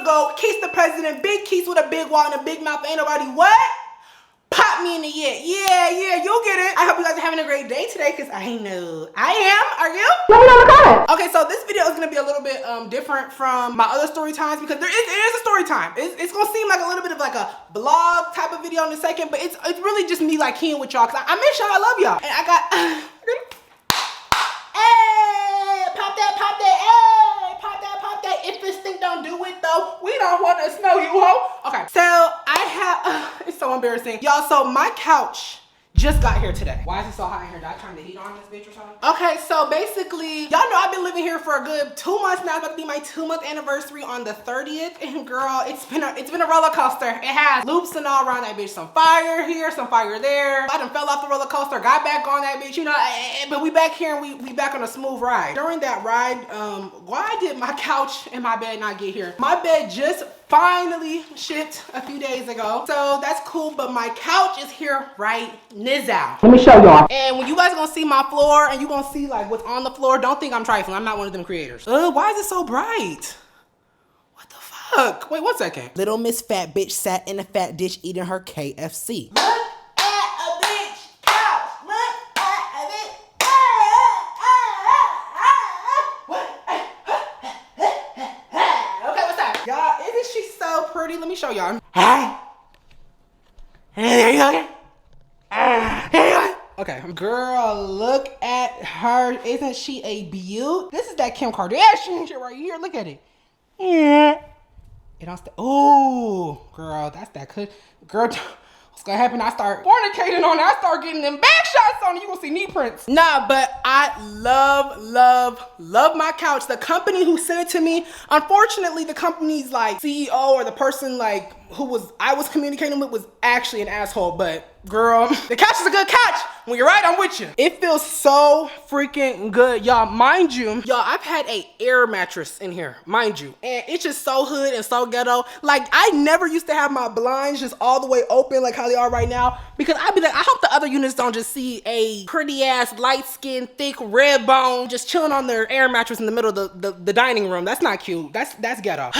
GOAT, Kees the president, big Kees with a big wall and a big mouth. Ain't nobody what? Pop me in the yeah. Yeah, you'll get it. I hope you guys are having a great day today, because I know I am. Are you? Let me know in the comments. Okay, so this video is gonna be a little bit different from my other story times, because it is a story time. It's gonna seem like a little bit of like a vlog type of video in a second, but it's really just me like keying with y'all, because I miss y'all, I love y'all. And I got hey, pop that, hey, pop that. If this thing don't do it though, we don't want to smell you, ho. Okay, so I have, it's so embarrassing. Y'all, so my couch just got here today. Why is it so hot in here? Did I turn the heat on this bitch or something? Okay, so basically, y'all know I've been living here for a good 2 months now. It's about to be my 2-month anniversary on the 30th. And girl, it's been a roller coaster. It has loops and all around that bitch. Some fire here, some fire there. I done fell off the roller coaster, got back on that bitch, you know, but we back here and we back on a smooth ride. During that ride, why did my couch and my bed not get here? My bed just finally shipped a few days ago, so that's cool, but my couch is here right now. Let me show y'all. And when you guys gonna see my floor and you gonna see like what's on the floor, don't think I'm trifling. I'm not one of them creators. Why is it so bright? What the fuck? Wait, 1 second. Little Miss Fat Bitch sat in a fat dish eating her KFC. Look at a bitch couch. Look at a bitch. Okay, what's up? Y'all, isn't she so pretty? Let me show y'all. Hi. There you go. Okay, girl, look at her. Isn't she a beaut? This is that Kim Kardashian shit right here. Look at it. Yeah. It don't stay. Oh, girl, that's that good. Girl, what's gonna happen? I start fornicating on it. I start getting them back shots on it. You gonna see knee prints. Nah, but I love my couch. The company who sent it to me, unfortunately, the company's like CEO or the person like I was communicating with was actually an asshole, but girl, the couch is a good couch. When you're right, I'm with you. It feels so freaking good. Y'all, mind you, I've had a air mattress in here, mind you. And it's just so hood and so ghetto. Like, I never used to have my blinds just all the way open like how they are right now, because I'd be like, I hope the other units don't just see a pretty ass, light skinned, thick, red bone just chilling on their air mattress in the middle of the dining room. That's not cute. That's ghetto.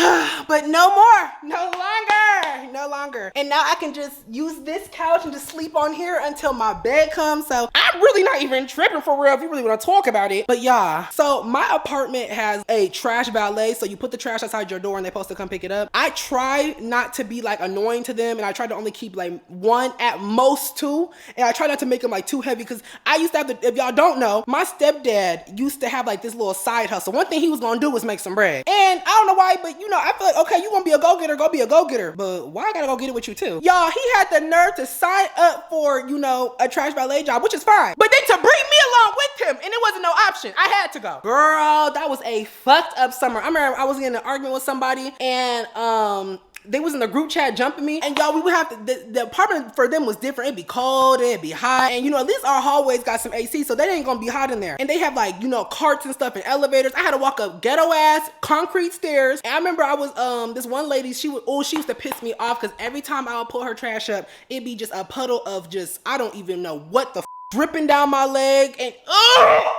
But no more, no longer. And now I can just use this couch and just sleep on here until my bed comes. So I'm really not even tripping for real if you really want to talk about it. But yeah, so my apartment has a trash valet. So you put the trash outside your door and they're supposed to come pick it up. I try not to be like annoying to them, and I try to only keep like 1, at most 2. And I try not to make them like too heavy, because I used to have if y'all don't know, my stepdad used to have like this little side hustle. One thing he was gonna do was make some bread. And I don't know why, but you know, I feel like, okay, you gonna be a go-getter, go be a go-getter. But why I gotta go get it with you too? Y'all, he had the nerve to sign up for, you know, a trash valet job, which is fine. But then to bring me along with him, and it wasn't no option. I had to go. Girl, that was a fucked up summer. I remember I was in an argument with somebody, and they was in the group chat jumping me, and y'all, we would have to, the apartment for them was different. It'd be cold, it'd be hot, and you know, at least our hallways got some AC, so they ain't gonna be hot in there. And they have like, you know, carts and stuff and elevators. I had to walk up ghetto ass concrete stairs. And I remember I was, this one lady, she used to piss me off, because every time I would pull her trash up, it'd be just a puddle of just, I don't even know what the dripping down my leg. And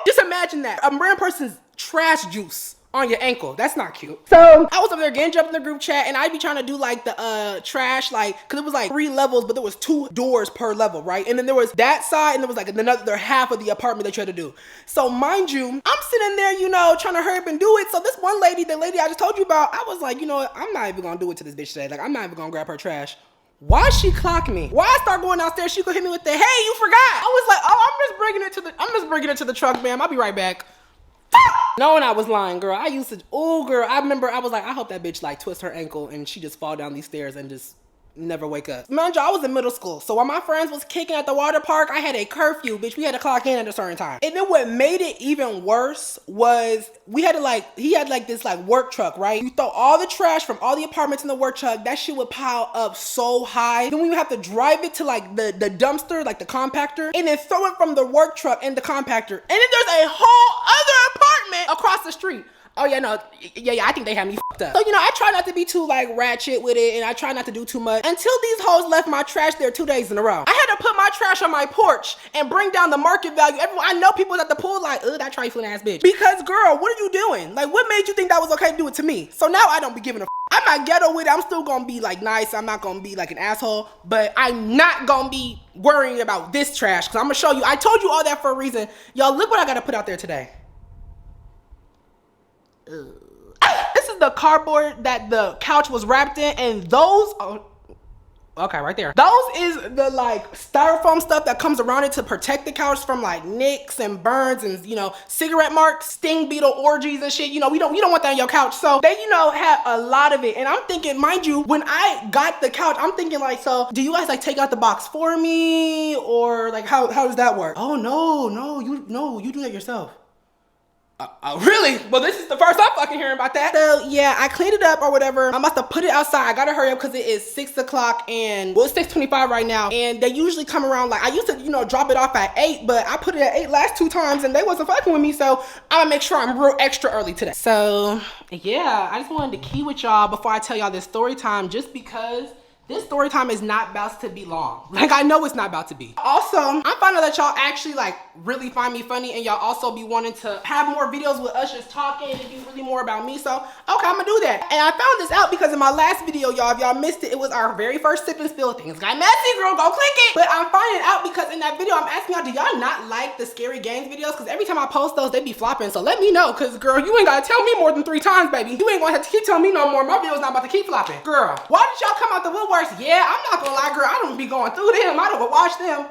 just imagine that, a random person's trash juice on your ankle. That's not cute. So I was up there getting jumped in the group chat, and I'd be trying to do like the trash, like, because it was like 3 levels, but there was 2 doors per level, right? And then there was that side, and there was like another half of the apartment that you had to do. So mind you, I'm sitting there, you know, trying to hurry up and do it. So this one lady, the lady I just told you about, I was like, you know what, I'm not even gonna do it to this bitch today. Like, I'm not even gonna grab her trash. Why she clock me? Why I start going downstairs, she could hit me with the, hey, you forgot. I was like, oh, I'm just bringing it to the truck, ma'am. I'll be right back. Knowing I was lying, girl. I used to, I remember I was like, I hope that bitch like twist her ankle and she just fall down these stairs and just never wake up. Mind you, I was in middle school, so while my friends was kicking at the water park, I had a curfew, bitch. We had to clock in at a certain time. And then what made it even worse was he had like this like work truck, right? You throw all the trash from all the apartments in the work truck, that shit would pile up so high. Then we would have to drive it to like the dumpster, like the compactor, and then throw it from the work truck and the compactor. And then there's a whole other apartment across the street. Oh yeah, no, yeah, I think they had me fucked up. So, you know, I try not to be too like ratchet with it, and I try not to do too much until these hoes left my trash there 2 days in a row. I had to put my trash on my porch and bring down the market value. Everyone, I know people at the pool like, ugh, that trifling ass bitch. Because girl, what are you doing? Like, what made you think that was okay to do it to me? So now I don't be giving a I'm not ghetto with it. I'm still gonna be like nice. I'm not gonna be like an asshole, but I'm not gonna be worrying about this trash because I'm gonna show you. I told you all that for a reason. Y'all, look what I gotta put out there today. This is the cardboard that the couch was wrapped in, and those okay, right there. Those is the like styrofoam stuff that comes around it to protect the couch from like nicks and burns and, you know, cigarette marks, sting beetle orgies and shit. You know, you don't want that on your couch. So they, you know, had a lot of it. And I'm thinking, mind you, when I got the couch, I'm thinking like, so do you guys like take out the box for me, or like how does that work? Oh no, you do that yourself. Really? Well, this is the first I'm fucking hearing about that. So yeah, I cleaned it up or whatever. I'm about to put it outside. I gotta hurry up because it is 6 o'clock and, well, it's 6:25 right now. And they usually come around like, I used to, you know, drop it off at 8, but I put it at 8 last 2 times and they wasn't fucking with me. So I'm gonna make sure I'm real extra early today. So yeah, I just wanted to key with y'all before I tell y'all this story time, just because this story time is not about to be long. Like, I know it's not about to be. Also, I'm finding that y'all actually like really find me funny, and y'all also be wanting to have more videos with us just talking and be really more about me. So, okay, I'm gonna do that. And I found this out because in my last video, y'all, if y'all missed it, it was our very first sip and spill. Things got messy, girl, go click it. But I'm finding out because in that video, I'm asking y'all, do y'all not like the scary games videos? Because every time I post those, they be flopping. So let me know, because girl, you ain't gotta tell me more than 3 times, baby. You ain't gonna have to keep telling me no more. My video's not about to keep flopping. Girl, why did y'all come out the woodworks? Yeah, I'm not gonna lie, girl, I don't be going through them. I don't go watch them.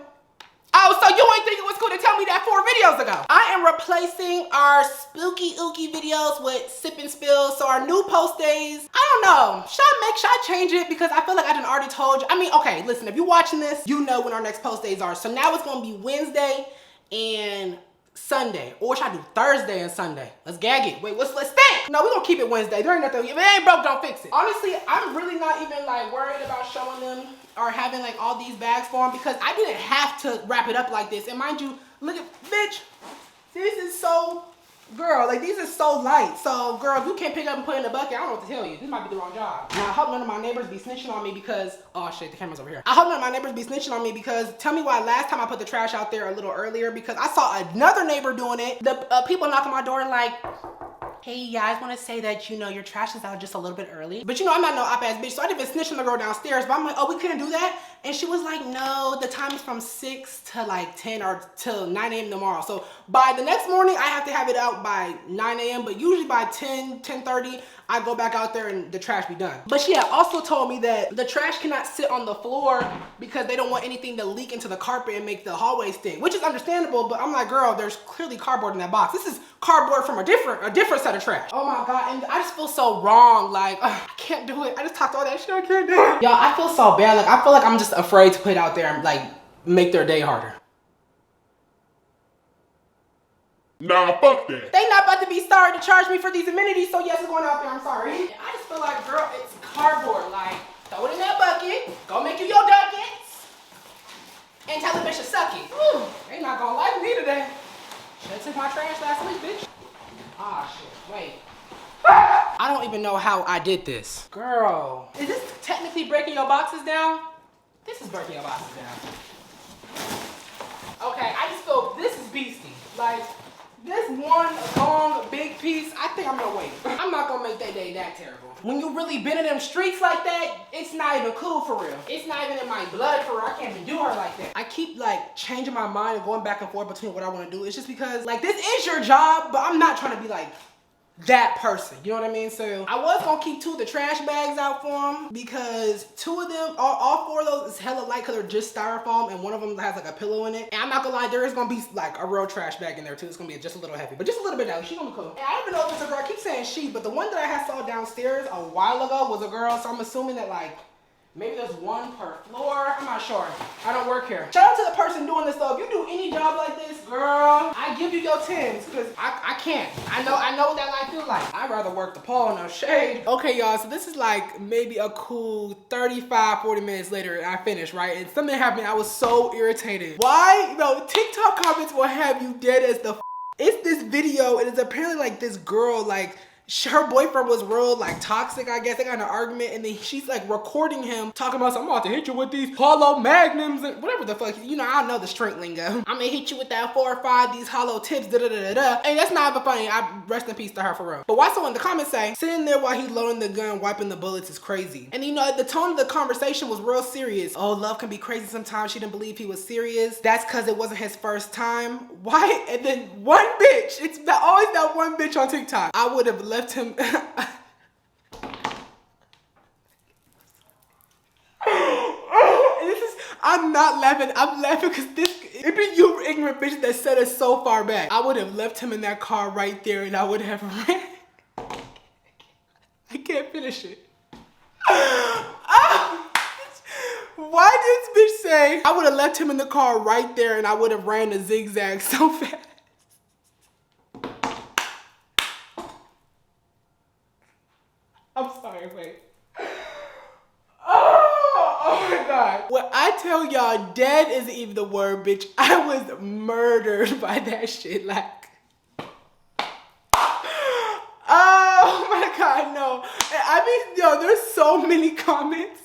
Oh, so you ain't think it was cool to tell me that 4 videos ago? I am replacing our spooky ooky videos with sip and spill. So our new post days, I don't know. Should I change it? Because I feel like I done already told you. I mean, okay, listen, if you're watching this, you know when our next post days are. So now it's gonna be Wednesday and Sunday. Or should I do Thursday and Sunday? Let's gag it. Wait, let's think. No, we're gonna keep it Wednesday. There ain't nothing. If it ain't broke, don't fix it. Honestly, I'm really not even like worried about showing them or having like all these bags for them because I didn't have to wrap it up like this. And mind you, look at, bitch, this is so, girl, like these are so light. So girl, if you can't pick up and put in the bucket, I don't know what to tell you. This might be the wrong job. Now I hope none of my neighbors be snitching on me because, oh shit, the camera's over here. I hope none of my neighbors be snitching on me because tell me why last time I put the trash out there a little earlier, because I saw another neighbor doing it. The people knocking my door like, hey, yeah, I just want to say that, you know, your trash is out just a little bit early. But you know, I'm not no op-ass bitch, so I didn't even snitch on the girl downstairs. But I'm like, oh, we couldn't do that? And she was like, no, the time is from 6 to like 10 or till 9 a.m. tomorrow. So by the next morning, I have to have it out by 9 a.m. But usually by 10:30, I go back out there and the trash be done. But she had also told me that the trash cannot sit on the floor because they don't want anything to leak into the carpet and make the hallway stink, which is understandable. But I'm like, girl, there's clearly cardboard in that box. This is cardboard from a different set of trash. Oh my God, and I just feel so wrong. Like, I can't do it. I just talked all that shit, I can't do it. Y'all, I feel so bad. Like, I feel like I'm just afraid to put it out there and like make their day harder. Nah, fuck that. They not about to be starting to charge me for these amenities, so yes, it's going out there, I'm sorry. I just feel like, girl, it's cardboard. Like, throw it in that bucket, go make you your ducats, and tell the bitch to suck it. Ooh, they not gonna like me today. Should've took my trash last week, bitch. Ah, shit, wait. I don't even know how I did this. Girl, is this technically breaking your boxes down? This is breaking your boxes down. Okay, I just feel this is beastie. Like, this one long big piece, I think I'm gonna wait. I'm not gonna make that day that terrible. When you really been in them streets like that, it's not even cool for real. It's not even in my blood for real. I can't even do her like that. I keep like changing my mind and going back and forth between what I wanna do. It's just because like this is your job, but I'm not trying to be like that person, you know what I mean? So I was gonna keep 2 of the trash bags out for them because 2 of them, all 4 of those is hella light because they're just styrofoam and one of them has like a pillow in it. And I'm not gonna lie, there is gonna be like a real trash bag in there too. It's gonna be just a little heavy, but just a little bit heavy. She's gonna be cool. And I don't even know if it's a girl. I keep saying she, but the one that I had saw downstairs a while ago was a girl. So I'm assuming that like maybe there's 1 per floor. I'm not sure. I don't work here. Shout out to the person doing this though. If you do any job like this, girl, I give you your 10s because I can't. I know what that life feels like. I'd rather work the pole, no shade. Okay, y'all, so this is like maybe a cool 35, 40 minutes later and I finished, right? And something happened. I was so irritated. Why? No, TikTok comments will have you dead as the It's this video. It is apparently like this girl like her boyfriend was real like toxic, I guess. They got in an argument, and then she's like recording him talking about, I'm about to hit you with these hollow magnums and whatever the fuck. You know, I don't know the strength lingo. I'm gonna hit you with that 4 or 5, these hollow tips, da da da da da. And that's not even funny. I rest in peace to her for real. But why someone in the comments say, sitting there while he's loading the gun, wiping the bullets is crazy. And you know, the tone of the conversation was real serious. Oh, love can be crazy sometimes. She didn't believe he was serious. That's because it wasn't his first time. Why? And then one bitch, it's always that one bitch on TikTok. I would have left him. I'm not laughing. I'm laughing because it be you ignorant bitches that set us so far back. I would have left him in that car right there, and I would have ran. I can't finish it. Why did this bitch say I would have left him in the car right there, and I would have ran the zigzag so fast? I'm sorry, wait. Oh my God. When I tell y'all dead isn't even the word, bitch, I was murdered by that shit. Like, oh my God, no. I mean, yo, there's so many comments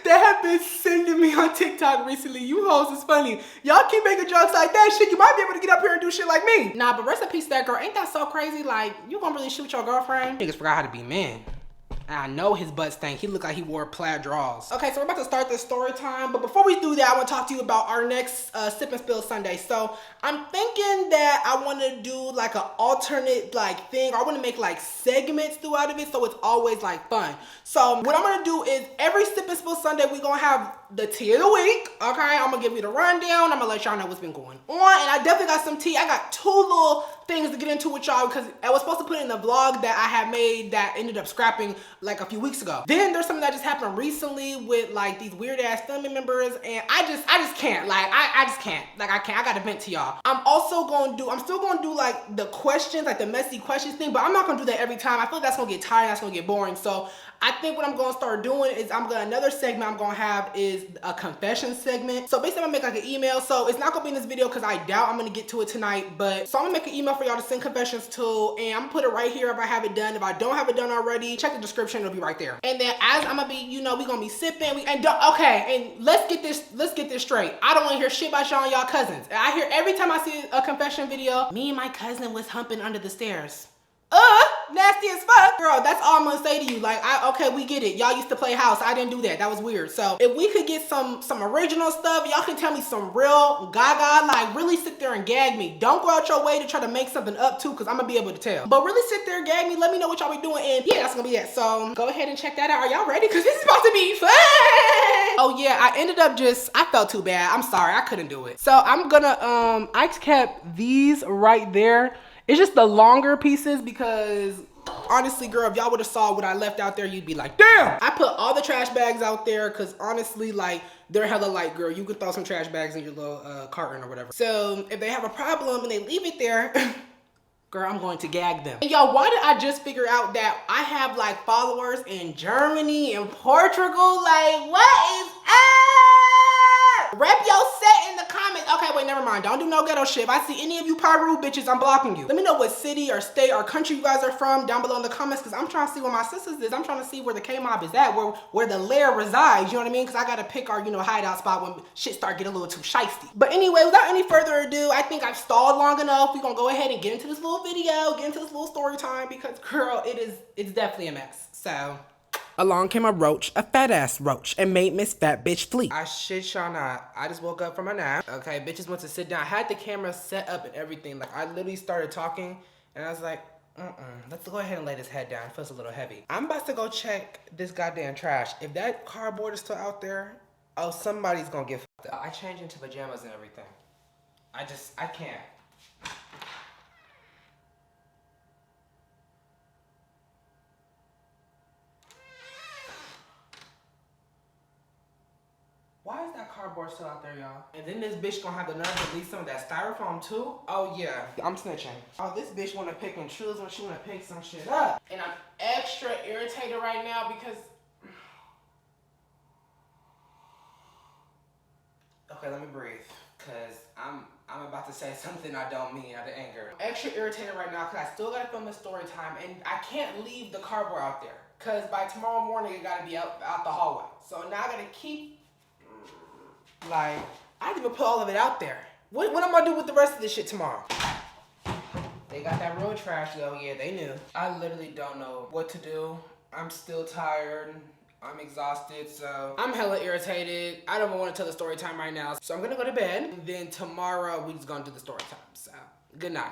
that have been sending me on TikTok recently. You hoes is funny. Y'all keep making jokes like that shit. You might be able to get up here and do shit like me. Nah, but rest in peace to that girl. Ain't that so crazy? Like, you gonna really shoot your girlfriend? Niggas forgot how to be men. And I know his butt stank. He looked like he wore plaid drawers. Okay, so we're about to start this story time. But before we do that, I want to talk to you about our next Sip and Spill Sunday. So I'm thinking that I want to do like an alternate like thing. Or I want to make like segments throughout of it, so it's always like fun. So what I'm going to do is every Sip and Spill Sunday, we're going to have the tea of the week. Okay, I'm going to give you the rundown. I'm going to let y'all know what's been going on. And I definitely got some tea. I got 2 little things to get into with y'all because I was supposed to put in the vlog that I had made that ended up scrapping like a few weeks ago. Then there's something that just happened recently with like these weird ass family members, and I just can't. Like I just can't. Like I can't. I gotta vent to y'all. I'm still gonna do like the questions, like the messy questions thing, but I'm not gonna do that every time. I feel like that's gonna get tired, that's gonna get boring. So I think what I'm gonna start doing is another segment I'm gonna have is a confession segment. So basically I'm gonna make like an email. So it's not gonna be in this video because I doubt I'm gonna get to it tonight, but so I'm gonna make an email for y'all to send confessions to, and I'm gonna put it right here if I have it done. If I don't have it done already, check the description, it'll be right there. And then as I'm gonna be, you know, we gonna be sipping, okay, and let's get this straight. I don't wanna hear shit about y'all and y'all cousins. I hear every time I see a confession video, me and my cousin was humping under the stairs. Nasty as fuck. Girl, that's all I'm gonna say to you. Like, okay, we get it. Y'all used to play house. I didn't do that. That was weird. So if we could get some original stuff, y'all can tell me some real gaga, like really sit there and gag me. Don't go out your way to try to make something up too, because I'm gonna be able to tell. But really sit there and gag me. Let me know what y'all be doing. And yeah, that's gonna be it. So go ahead and check that out. Are y'all ready? Because this is about to be fun. Oh yeah, I felt too bad. I'm sorry. I couldn't do it. So I'm gonna, I kept these right there. It's just the longer pieces because honestly, girl, if y'all would have saw what I left out there, you'd be like, damn! I put all the trash bags out there because honestly, like, they're hella light, girl. You could throw some trash bags in your little carton or whatever. So if they have a problem and they leave it there, girl, I'm going to gag them. And y'all, why did I just figure out that I have like followers in Germany and Portugal? Like, what is up? Rep your set in the comments. Okay, wait, never mind. Don't do no ghetto shit. If I see any of you Peru bitches, I'm blocking you. Let me know what city or state or country you guys are from down below in the comments, because I'm trying to see where my sisters is. I'm trying to see where the K-mob is at, where the lair resides. You know what I mean? Because I got to pick our, you know, hideout spot when shit start getting a little too shiesty. But anyway, without any further ado, I think I've stalled long enough. We're going to go ahead and get into this little video, get into this little story time, because girl, it's definitely a mess. So along came a roach, a fat ass roach, and made Miss Fat Bitch flee. I shit y'all not. I just woke up from a nap. Okay, bitches went to sit down. I had the camera set up and everything. Like, I literally started talking, and I was like, let's go ahead and lay this head down. It feels a little heavy. I'm about to go check this goddamn trash. If that cardboard is still out there, oh, somebody's gonna get fucked up. I changed into pajamas and everything. I can't. Why is that cardboard still out there, y'all? And then this bitch gonna have the nerve to leave some of that styrofoam too? Oh yeah, I'm snitching. Oh, this bitch wanna pick and choose when she wanna pick some shit up. And I'm extra irritated right now because... Okay, let me breathe. Cause I'm about to say something I don't mean out of anger. I'm extra irritated right now because I still gotta film a story time and I can't leave the cardboard out there. Cause by tomorrow morning it gotta be out the hallway. So now I gotta keep, like, I didn't even put all of it out there. What am I gonna do with the rest of this shit tomorrow? They got that road trash though, yeah, they knew. I literally don't know what to do. I'm still tired. I'm exhausted, so I'm hella irritated. I don't even want to tell the story time right now. So I'm gonna go to bed. And then tomorrow we just gonna do the story time. So good night.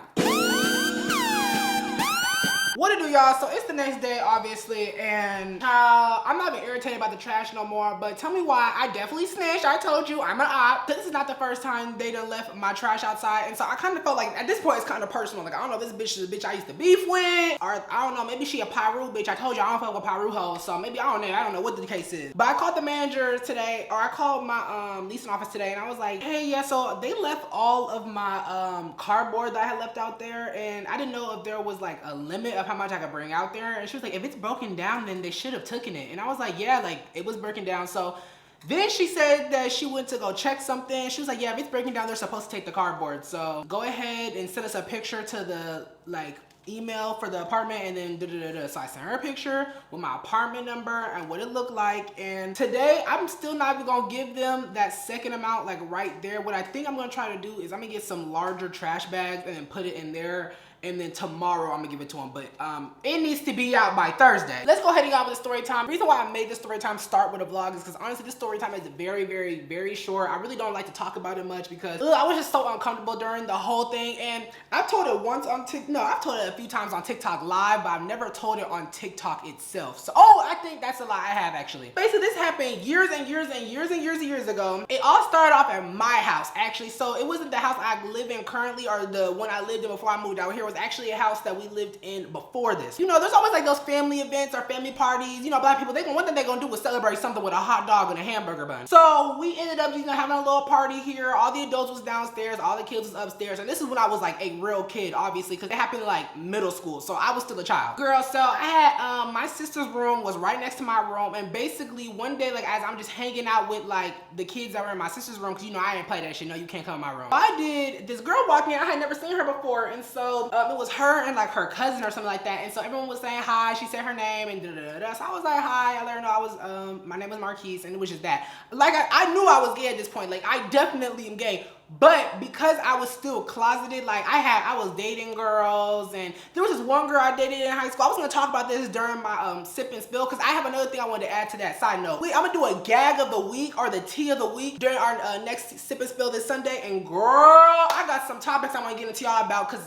What to do, y'all? So it's the next day, obviously, and I'm not even irritated about the trash no more, but tell me why. I definitely snitched. I told you, I'm an op. This is not the first time they done left my trash outside, and so I kind of felt like, at this point, it's kind of personal. Like, I don't know if this bitch is a bitch I used to beef with, or I don't know, maybe she a Pyru bitch. I told you I don't fuck with Pyru hoes, so maybe, I don't know what the case is. But I called the manager today, or I called my leasing office today, and I was like, hey, yeah, so they left all of my cardboard that I had left out there, and I didn't know if there was like a limit of how much I could bring out there. And she was like, if it's broken down, then they should have taken it. And I was like, yeah, like it was broken down. So then she said that she went to go check something. She was like, yeah, if it's breaking down, they're supposed to take the cardboard. So go ahead and send us a picture to the like email for the apartment, and then So I sent her a picture with my apartment number and what it looked like. And today I'm still not even gonna give them that second amount like right there. What I think I'm gonna try to do is I'm gonna get some larger trash bags and then put it in there, and then tomorrow I'm gonna give it to them. But it needs to be out by Thursday. Let's go ahead and get on with the story time. The reason why I made this story time start with a vlog is because honestly this story time is very, very, very short. I really don't like to talk about it much because I was just so uncomfortable during the whole thing. And I've told it once on I've told it a few times on TikTok live, but I've never told it on TikTok itself. So, I think that's a lie. I have actually. Basically, this happened years and years and years and years and years ago. It all started off at my house actually. So it wasn't the house I live in currently or the one I lived in before I moved out here. Was actually a house that we lived in before this. You know, there's always like those family events or family parties. You know, black people, one thing they're gonna do is celebrate something with a hot dog and a hamburger bun. So we ended up, having a little party here. All the adults was downstairs, all the kids was upstairs. And this is when I was like a real kid, obviously, because it happened like middle school. So I was still a child. Girl, so I had, my sister's room was right next to my room. And basically one day, like as I'm just hanging out with like the kids that were in my sister's room, because I didn't play that shit. No, you can't come in my room. This girl walked in. I had never seen her before. And so it was her and like her cousin or something like that. And so everyone was saying hi. She said her name and So I was like, hi. I let her know I was, my name was Marquise, and it was just that. Like I knew I was gay at this point. Like I definitely am gay. But because I was still closeted, like I was dating girls, and there was this one girl I dated in high school. I was gonna talk about this during my sip and spill, because I have another thing I wanted to add to that. Side note, I'm gonna do a gag of the week or the tea of the week during our next sip and spill this Sunday. And girl, I got some topics I want to get into y'all about, because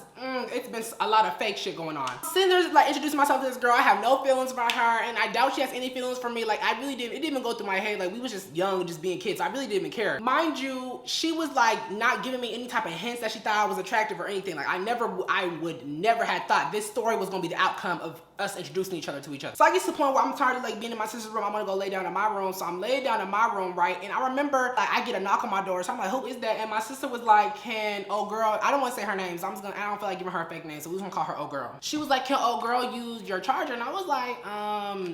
it's been a lot of fake shit going on. Since there's like introducing myself to this girl, I have no feelings about her, and I doubt she has any feelings for me. Like I really didn't. It didn't even go through my head. Like we was just young, just being kids. So I really didn't even care. Mind you, she was like not giving me any type of hints that she thought I was attractive or anything. Like I would never have thought this story was gonna be the outcome of us introducing each other to each other. So I get to the point where I'm tired of like being in my sister's room. I want to go lay down in my room. So I'm laying down in my room, right? And I remember like I get a knock on my door. So I'm like, who is that? And my sister was like, oh girl, I don't want to say her name. So I don't feel like giving her a fake name. So we was gonna call her oh girl. She was like, can oh girl use your charger? And I was like,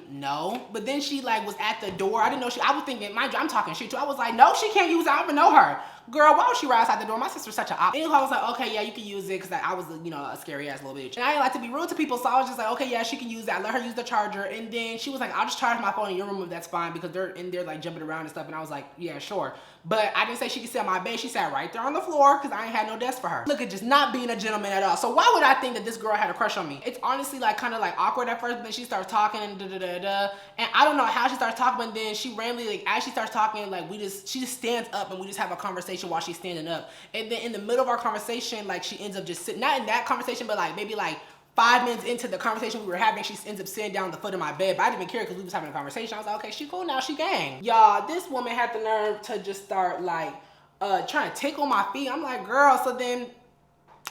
no. But then she like was at the door. I didn't know I was thinking, mind you, I'm talking shit too. I was like, no, she can't use it. I don't even know her. Girl, why would she ride outside the door? My sister's such an op. Anyway, I was like, okay, yeah, you can use it, because I was, a scary ass little bitch. And I didn't like to be rude to people, so I was just like, okay, yeah, she can use that. I let her use the charger. And then she was like, I'll just charge my phone in your room if that's fine, because they're in there like jumping around and stuff. And I was like, yeah, sure. But I didn't say she could sit on my bed. She sat right there on the floor, because I ain't had no desk for her. Look at just not being a gentleman at all. So why would I think that this girl had a crush on me? It's honestly like kind of like awkward at first, but then she starts talking and And I don't know how she starts talking, but then she randomly, like as she starts talking, like she just stands up and we just have a conversation while she's standing up. And then in the middle of our conversation, like she ends up just sitting, not in that conversation, but like maybe like 5 minutes into the conversation we were having, she ends up sitting down on the foot of my bed. But I didn't even care because we was having a conversation. I was like, okay, she cool now, she gang. Y'all, this woman had the nerve to just start like trying to tickle my feet. I'm like, girl, so then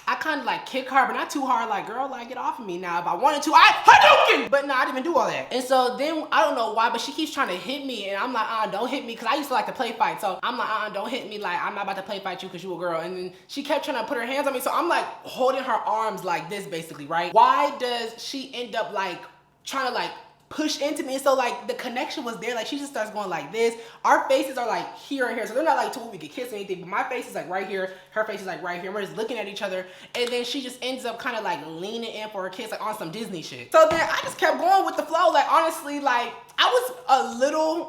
I kind of like kick her, but not too hard. Like, girl, like get off of me now. If I wanted to, Hadouken! But no, I didn't even do all that. And so then, I don't know why, but she keeps trying to hit me. And I'm like, don't hit me. Because I used to like to play fight. So I'm like, don't hit me. Like, I'm not about to play fight you because you a girl. And then she kept trying to put her hands on me. So I'm like holding her arms like this basically, right? Why does she end up like trying to like push into me. And so like the connection was there. Like she just starts going like this. Our faces are like here and here. So they're not like to where we could kiss or anything, but my face is like right here. Her face is like right here. We're just looking at each other. And then she just ends up kind of like leaning in for a kiss, like on some Disney shit. So then I just kept going with the flow. Like honestly, like I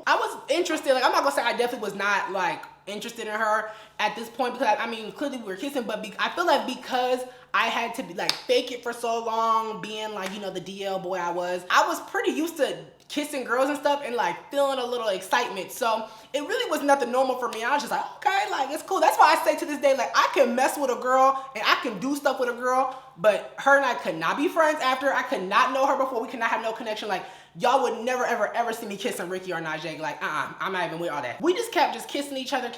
was interested. Like I'm not gonna say I definitely was not like interested in her at this point, because I mean clearly we were kissing, but I feel like because I had to be like fake it for so long, being like, you know, the DL boy I was pretty used to kissing girls and stuff and like feeling a little excitement. So it really was nothing normal for me. I was just like, okay, like it's cool. That's why I say to this day, like I can mess with a girl and I can do stuff with a girl, but her and I could not be friends after. I could not know her before. We could not have no connection. Like y'all would never ever see me kissing Ricky or Najee. Like I'm not even with all that. We just kept just kissing each other.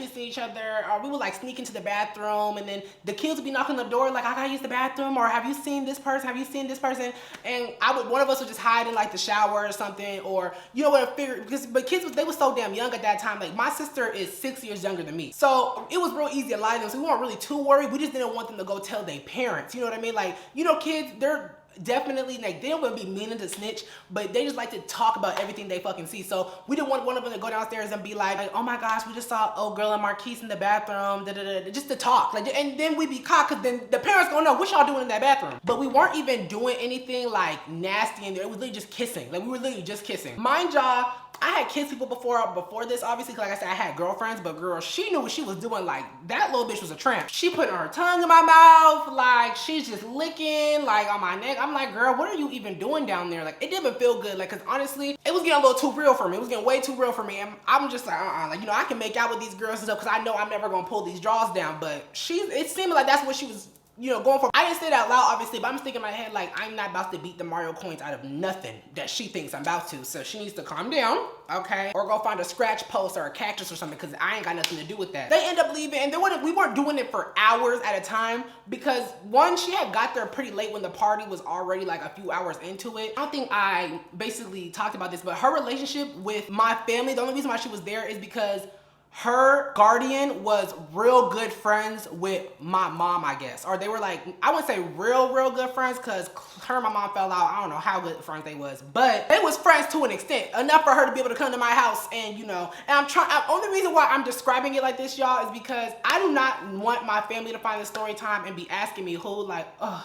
Or we would like sneak into the bathroom, and then the kids would be knocking on the door like, I gotta use the bathroom, or have you seen this person? Have you seen this person? And one of us would just hide in like the shower or something, or you know what I figured, but kids they were so damn young at that time. Like my sister is 6 years younger than me, so it was real easy to lie to them. So we weren't really too worried. We just didn't want them to go tell their parents. You know what I mean? Like, you know, kids, they're definitely like, they don't be meaning to snitch, but they just like to talk about everything they fucking see. So we didn't want one of them to go downstairs and be like, oh my gosh, we just saw old girl and Marquise in the bathroom, just to talk. Like, and then we'd be caught, because then the parents gonna know what y'all doing in that bathroom. But we weren't even doing anything like nasty in there. It was literally just kissing. Like we were literally just kissing. Mind y'all, I had kissed people before this, obviously, like I said, I had girlfriends, but girl, she knew what she was doing. Like, that little bitch was a tramp. She putting her tongue in my mouth, like, she's just licking, like, on my neck. I'm like, girl, what are you even doing down there? Like, it didn't feel good, like, because honestly, it was getting a little too real for me. It was getting way too real for me, and I'm just like, like, you know, I can make out with these girls and stuff, because I know I'm never gonna pull these draws down, but it seemed like that's what she was, you know, going for. I didn't say that out loud, obviously, but I'm just thinking in my head, like, I'm not about to beat the Mario coins out of nothing that she thinks I'm about to. So she needs to calm down, okay? Or go find a scratch post or a cactus or something, because I ain't got nothing to do with that. They end up leaving, and we weren't doing it for hours at a time, because one, she had got there pretty late when the party was already like a few hours into it. I don't think I basically talked about this, but her relationship with my family, the only reason why she was there is because her guardian was real good friends with my mom, I guess. Or they were like, I wouldn't say real good friends, because her and my mom fell out. I don't know how good friends they was, but they was friends to an extent, enough for her to be able to come to my house and, you know, and only reason why I'm describing it like this, y'all, is because I do not want my family to find the story time and be asking me who, like, ugh.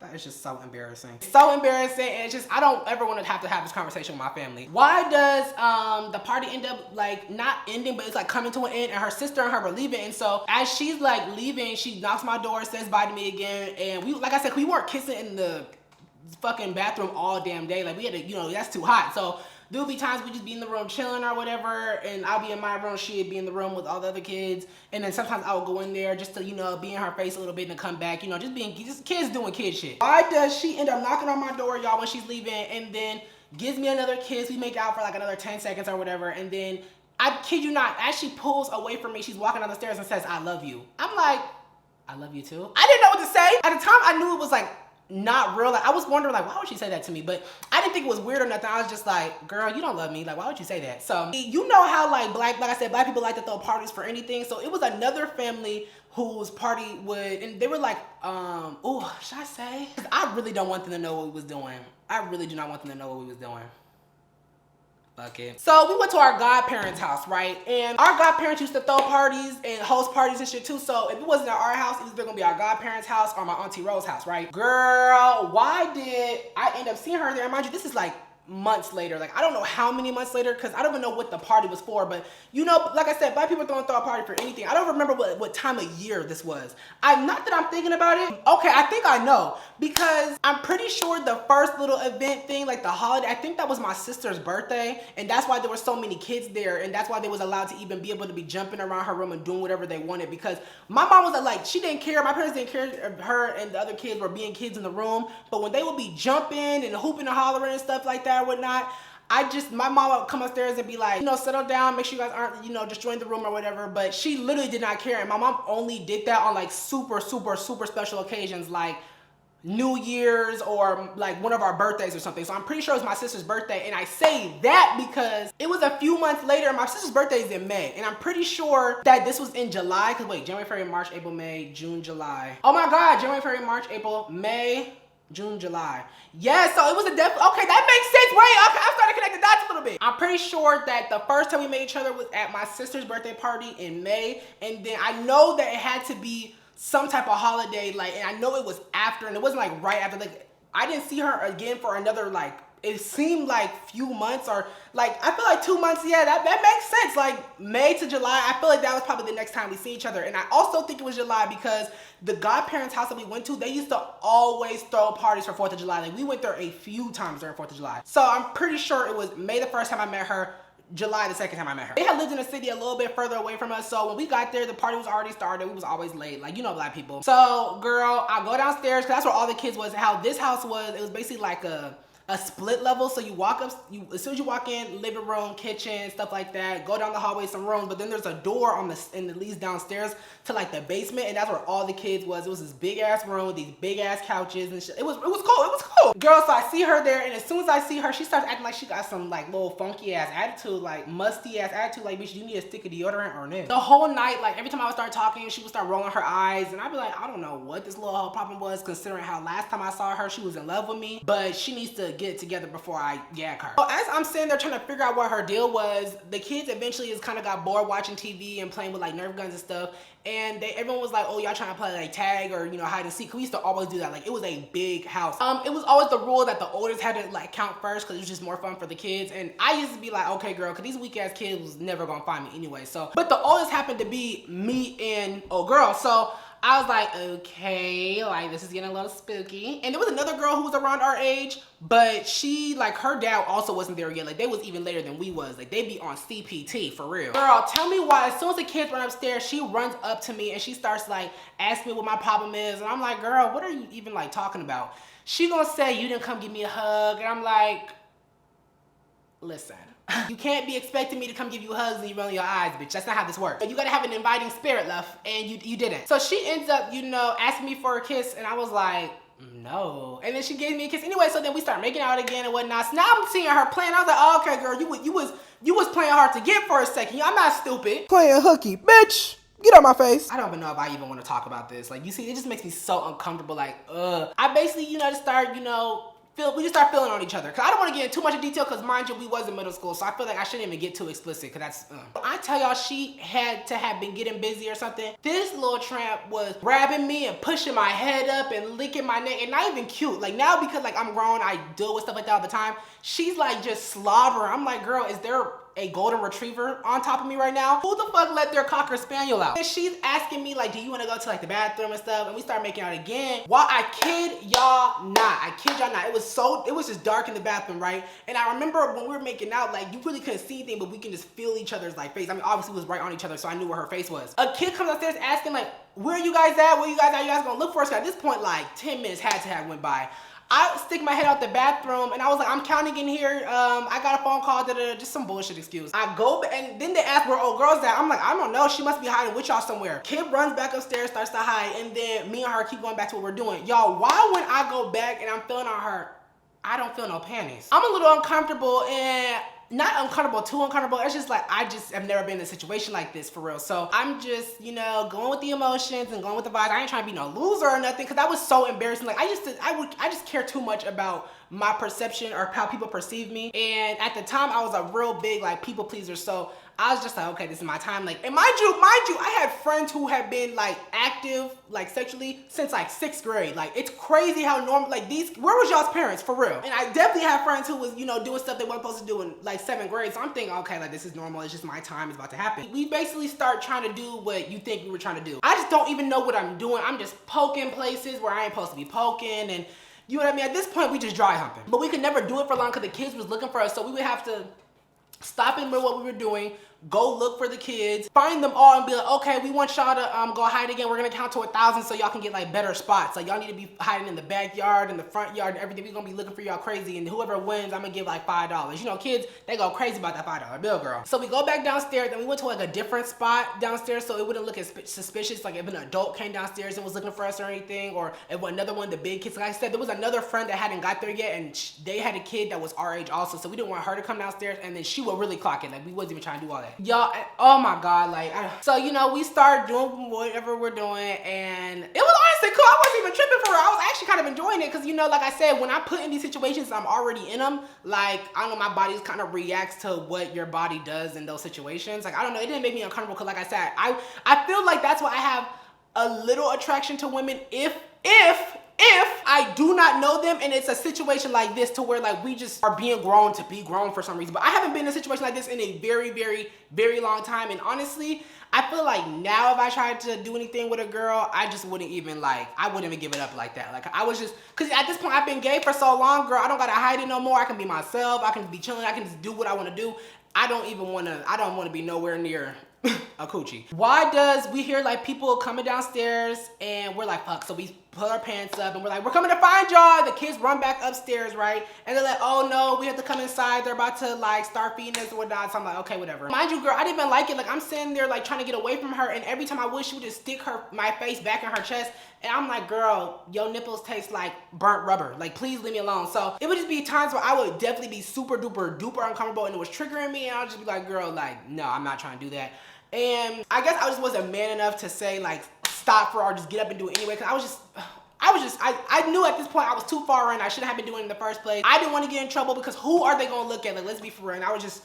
That is just so embarrassing. So embarrassing, and it's just, I don't ever want to have this conversation with my family. Why does the party end up like not ending, but it's like coming to an end, and her sister and her were leaving, and so as she's like leaving, she knocks my door, says bye to me again, and we, like I said, we weren't kissing in the fucking bathroom all damn day. Like we had to, you know, that's too hot. So there would be times we just be in the room chilling or whatever, and I'll be in my room, she'd be in the room with all the other kids, and then sometimes I would go in there just to, you know, be in her face a little bit and come back, you know, just kids doing kid shit. Why does she end up knocking on my door, y'all, when she's leaving, and then gives me another kiss? We make out for like another 10 seconds or whatever, and then, I kid you not, as she pulls away from me, she's walking down the stairs and says, I love you. I'm like, I love you too? I didn't know what to say. At the time, I knew it was like, not real. Like I was wondering, like, why would she say that to me? But I didn't think it was weird or nothing. I was just like, girl, you don't love me. Like, why would you say that? So you know how like like I said, black people like to throw parties for anything. So it was another family whose party would, and they were like, oh, should I say? I really don't want them to know what we was doing. I really do not want them to know what we was doing. Fuck it. So we went to our godparents' house, right? And our godparents used to throw parties and host parties and shit too. So if it wasn't at our house, it was either gonna be our godparents' house or my auntie Rose's house, right? Girl, why did I end up seeing her there? And mind you, this is like months later. Like I don't know how many months later, because I don't even know what the party was for, but you know, like I said, black people don't throw a party for anything. I don't remember what time of year this was. Not that I'm thinking about it. Okay, I think I know, because I'm pretty sure the first little event thing, like the holiday, I think that was my sister's birthday, and that's why there were so many kids there, and that's why they was allowed to even be able to be jumping around her room and doing whatever they wanted, because my mom was like, she didn't care, my parents didn't care if her and the other kids were being kids in the room, but when they would be jumping and hooping and hollering and stuff like that or whatnot, my mom would come upstairs and be like, you know, settle down, make sure you guys aren't, you know, destroying the room or whatever. But she literally did not care. And my mom only did that on like super special occasions, like New Year's or like one of our birthdays or something. So I'm pretty sure it was my sister's birthday. And I say that because it was a few months later. My sister's birthday is in May. And I'm pretty sure that this was in July. Because wait, January, February, March, April, May, June, July. Oh my God, January, February, March, April, May, June, July. Yeah, so it was a okay, that makes sense. Wait, okay, I'm starting to connect the dots a little bit. I'm pretty sure that the first time we met each other was at my sister's birthday party in May. And then I know that it had to be some type of holiday, like, and I know it was after, and it wasn't like right after, like, I didn't see her again for another, like, it seemed like few months, or like, I feel like 2 months. Yeah, that makes sense. Like May to July, I feel like that was probably the next time we see each other. And I also think it was July because the godparents' house that we went to, they used to always throw parties for 4th of July. Like we went there a few times during 4th of July. So I'm pretty sure it was May the first time I met her, July the second time I met her. They had lived in a city a little bit further away from us, so when we got there, the party was already started. We was always late, like, you know, black people. So girl, I go downstairs because that's where all the kids was. How this house was, it was basically like a split level. So you walk up, as soon as you walk in, living room, kitchen, stuff like that, go down the hallway, some rooms, but then there's a door on and it leads downstairs to like the basement, and that's where all the kids was. It was this big ass room with these big ass couches and shit. It was cool. Girl, so I see her there, and as soon as I see her, she starts acting like she got some like little funky ass attitude, like musty ass attitude, like, bitch, you need a stick of deodorant or no? The whole night, like every time I would start talking, she would start rolling her eyes, and I'd be like, I don't know what this little whole problem was, considering how last time I saw her, she was in love with me, but she needs to get it together before I gag her. So as I'm sitting there trying to figure out what her deal was, the kids eventually just kind of got bored watching TV and playing with like Nerf guns and stuff, and everyone was like, oh, y'all trying to play like tag or, you know, hide and seek. We used to always do that. Like, it was a big house. It was always the rule that the oldest had to like count first because it was just more fun for the kids. And I used to be like, okay, girl, because these weak ass kids was never gonna find me anyway. So, but the oldest happened to be me and girl. So I was like, okay, like this is getting a little spooky. And there was another girl who was around our age, but she, like, her dad also wasn't there yet. Like, they was even later than we was. Like, they be on CPT for real. Girl, tell me why as soon as the kids run upstairs, she runs up to me and she starts like asking me what my problem is. And I'm like, girl, what are you even like talking about? She gonna say you didn't come give me a hug. And I'm like, listen. You can't be expecting me to come give you hugs and you roll your eyes, bitch. That's not how this works. But you gotta have an inviting spirit, love, and you didn't. So she ends up, you know, asking me for a kiss, and I was like, no. And then she gave me a kiss anyway, so then we start making out again and whatnot. So now I'm seeing her playing. I was like, oh, okay, girl, you was playing hard to get for a second. I'm not stupid. Playing hooky, bitch. Get out my face. I don't even know if I even want to talk about this. Like, you see, it just makes me so uncomfortable. Like, I basically, you know, just start, you know, we just start feeling on each other. Cause I don't want to get into too much detail, cause mind you, we was in middle school, so I feel like I shouldn't even get too explicit, cause that's. I tell y'all, she had to have been getting busy or something. This little tramp was grabbing me and pushing my head up and licking my neck, and not even cute. Like now, because like I'm grown, I deal with stuff like that all the time. She's like just slobbering. I'm like, girl, is there a golden retriever on top of me right now? Who the fuck let their cocker spaniel out? And she's asking me like, do you want to go to like the bathroom and stuff? And we start making out again. While I kid y'all not, it was just dark in the bathroom, right? And I remember when we were making out, like you really couldn't see anything, but we can just feel each other's like face. I mean, obviously it was right on each other, so I knew where her face was. A kid comes upstairs asking like, where are you guys at? Where you guys at? You guys gonna look for us? At this point, like 10 minutes had to have went by. I stick my head out the bathroom and I was like, I'm counting in here. I got a phone call, just some bullshit excuse. I go and then they ask where old girl's at. I'm like, I don't know. She must be hiding with y'all somewhere. Kid runs back upstairs, starts to hide, and then me and her keep going back to what we're doing. Y'all, why when I go back and I'm feeling on her, I don't feel no panties? I'm a little uncomfortable, and not uncomfortable, too uncomfortable. It's just like, I just have never been in a situation like this for real. So I'm just, you know, going with the emotions and going with the vibes. I ain't trying to be no loser or nothing, because that was so embarrassing. Like I just care too much about my perception or how people perceive me. And at the time I was a real big like people pleaser. So I was just like, okay, this is my time. Like, and mind you, I had friends who had been like active, like sexually since like 6th grade. Like, it's crazy how normal, like where was y'all's parents for real? And I definitely had friends who was, you know, doing stuff they weren't supposed to do in like 7th grade. So I'm thinking, okay, like this is normal. It's just my time is about to happen. We basically start trying to do what you think we were trying to do. I just don't even know what I'm doing. I'm just poking places where I ain't supposed to be poking, and you know what I mean? At this point, we just dry humping. But we could never do it for long because the kids was looking for us. So we would have to stop in the middle of what we were doing, go look for the kids, find them all and be like, okay, we want y'all to go hide again. We're gonna count to 1,000 so y'all can get like better spots. Like y'all need to be hiding in the backyard, in the front yard, and everything. We're gonna be looking for y'all crazy, and whoever wins, I'm gonna give like $5. You know, kids, they go crazy about that $5 bill, girl. So we go back downstairs, and we went to like a different spot downstairs so it wouldn't look as suspicious, like if an adult came downstairs and was looking for us or anything, or if another one of the big kids. Like I said, there was another friend that hadn't got there yet, and they had a kid that was our age also, so we didn't want her to come downstairs, and then she would really clock it. Like we wasn't even trying to do all that. Y'all, oh my God, like, so, you know, we start doing whatever we're doing, and it was honestly cool. I wasn't even tripping for her. I was actually kind of enjoying it because, you know, like I said, when I put in these situations, I'm already in them. Like, I don't know, my body kind of reacts to what your body does in those situations. Like, I don't know, it didn't make me uncomfortable because, like I said, I feel like that's why I have a little attraction to women if I do not know them and it's a situation like this to where like we just are being grown to be grown for some reason. But I haven't been in a situation like this in a very, very, very long time. And honestly, I feel like now if I tried to do anything with a girl, I just wouldn't even I wouldn't even give it up like that. Like I was just, cause at this point I've been gay for so long, girl, I don't gotta hide it no more. I can be myself. I can be chilling. I can just do what I want to do. I don't want to be nowhere near a coochie. Why does we hear like people coming downstairs and we're like, fuck, so we put our pants up and we're like, we're coming to find y'all. The kids run back upstairs, right? And they're like, oh no, we have to come inside. They're about to like start feeding us or whatnot. So I'm like, okay, whatever. Mind you, girl, I didn't even like it. Like I'm sitting there like trying to get away from her, and every time I wish she would just stick my face back in her chest. And I'm like, girl, your nipples taste like burnt rubber. Like, please leave me alone. So it would just be times where I would definitely be super duper duper uncomfortable and it was triggering me, and I'll just be like, girl, like, no, I'm not trying to do that. And I guess I just wasn't man enough to say like stop for or just get up and do it anyway, because I knew at this point I was too far in. I shouldn't have been doing it in the first place. I didn't want to get in trouble because who are they gonna look at? Like, let's be for real. And I was just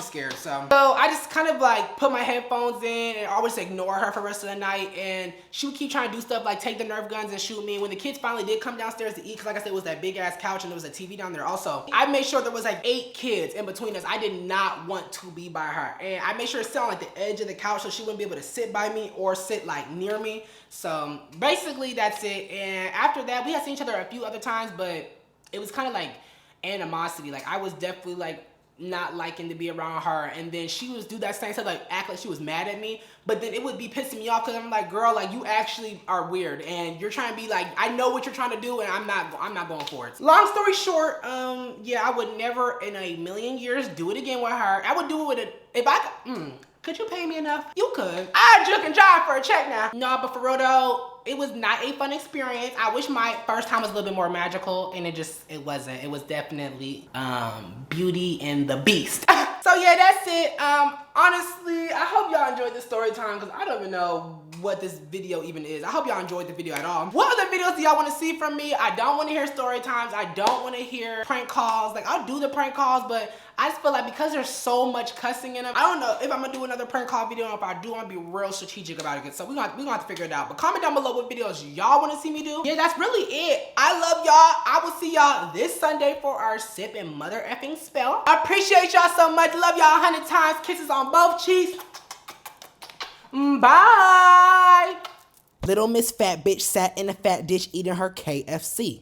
scared. So I just kind of like put my headphones in and always ignore her for the rest of the night. And she would keep trying to do stuff like take the Nerf guns and shoot me. And when the kids finally did come downstairs to eat, because like I said, it was that big ass couch and there was a TV down there also, I made sure there was like 8 kids in between us. I did not want to be by her. And I made sure to sit on like the edge of the couch so she wouldn't be able to sit by me or sit like near me. So basically that's it. And after that, we had seen each other a few other times, but it was kind of like animosity. Like I was definitely like not liking to be around her, and then she would do that same stuff, like act like she was mad at me, but then it would be pissing me off because I'm like, girl, like you actually are weird and you're trying to be like, I know what you're trying to do and I'm not going for it. Long story short, yeah, I would never in a million years do it again with her. I would do it with it if I could you pay me enough? You could. I'd juke and jive for a check now. No, but for real though, it was not a fun experience. I wish my first time was a little bit more magical, and it wasn't. It was definitely Beauty and the Beast. So yeah, that's it. Honestly, I hope y'all enjoyed this story time because I don't even know what this video even is. I hope y'all enjoyed the video at all. What other videos do y'all want to see from me? I don't want to hear story times. I don't want to hear prank calls. Like I'll do the prank calls, but I just feel like because there's so much cussing in them, I don't know if I'm gonna do another prank call video, or if I do, I'm gonna be real strategic about it. So we're gonna have to figure it out. But comment down below what videos y'all want to see me do. Yeah, that's really it. I love y'all. I will see y'all this Sunday for our sip and mother effing spell. I appreciate y'all so much. Love y'all 100 times. Kisses on both cheeks. Bye. Little Miss Fat Bitch sat in a fat dish eating her KFC.